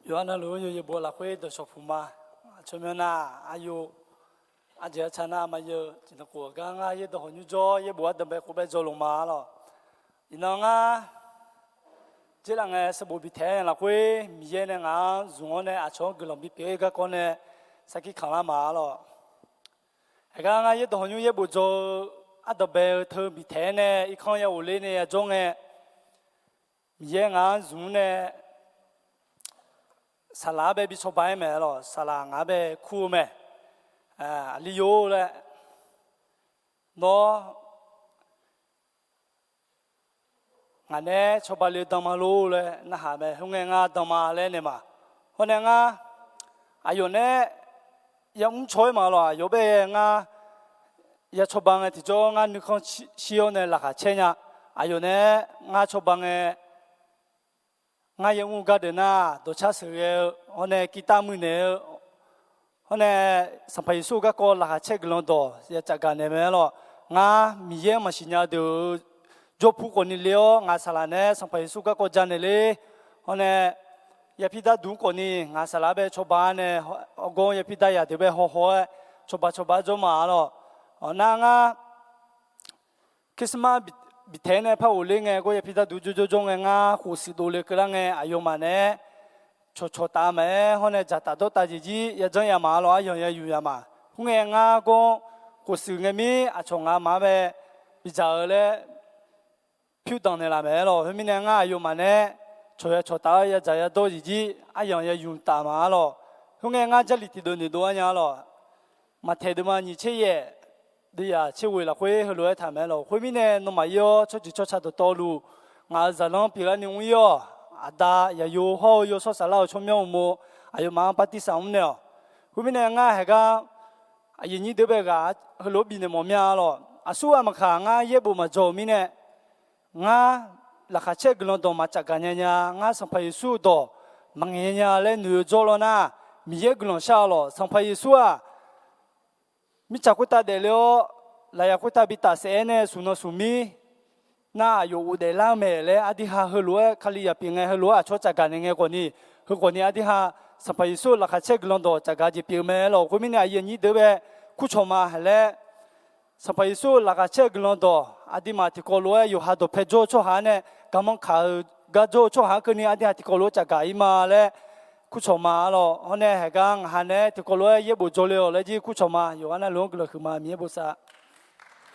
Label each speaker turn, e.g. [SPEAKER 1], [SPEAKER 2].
[SPEAKER 1] 有那路有一波拉回的说服嘛，前面那还有阿姐参那嘛有，今天过刚啊也都很有做，也不等被湖北做龙马了。然后啊，这两个是不比天拉回，米耶呢啊，如呢阿从个龙比别个个呢，是去看拉马了。刚啊也都很有也不做，阿都被特比天呢，一看也无理呢种呢，米耶啊如呢。萨拉贝比错白没了，萨拉阿贝苦没，理由嘞，喏，俺呢错白了当马路嘞，那还没红眼啊当马嘞呢嘛，红眼啊，有呢，也错嘛了，有被啊，也错白的提着俺你看西欧呢那下钱呀，有呢，俺错白的。我也无搞的呐，都查实个，我呢吉他木呢，我呢上培术个歌拉切个啷多，也在干那边咯。我米也嘛是伢都做铺过你了，我啥啦呢上培术个歌讲的嘞，我呢也皮他读过你，我啥啦呗做班呢，我讲也皮他也得呗好好的，做吧做嘛咯。那我其实嘛。比天呢，怕无灵哎，我也皮他读就中哎啊，呼吸多了个人哎，哎呦嘛呢，错打没，后呢就打到大姐姐也这样嘛咯，样也有呀嘛，我哎啊讲呼吸个咪啊从啊嘛呗，比较嘞，飘荡的啦没咯，后面呢啊有嘛呢，错打也就也多姐姐，啊样也用打嘛咯，我哎啊这里提到你多呀咯，嘛提的嘛你切耶。对呀，去为了会和来他们了，后面呢，那么有出去出差的道路，俺这啷别了你有，啊哒也有好有说啥了，出面么，还有马把第三呢，后面呢，俺还讲，啊，你这边个和路边的么面了，啊，说俺们看俺也不嘛做面呢，俺那下车个啷多嘛，这个呢，俺上派出所多，忙人家来女做了呢，米也个啷下了，上派出所啊。mi cakuta de leo la yakuta bita sene suno sumi na yo ude la mele adi ha helua kali ya pinga helua cho chaga nge ko ni adi ha sapai su la kha che glondo chaga ji pi me lo ko mi na ye ni de be ku choma hale sapai su la kha che glondo adi ma ti ko lo yo ha do pe jo cho ha ne gamon kha ga jo cho ha ko ni adi ha ti ko lo chaga i ma le ku choma lo hone ha gang ha ne ti ko lo ye bu jo le ji ku choma yo ana lo ko ma mi bu sa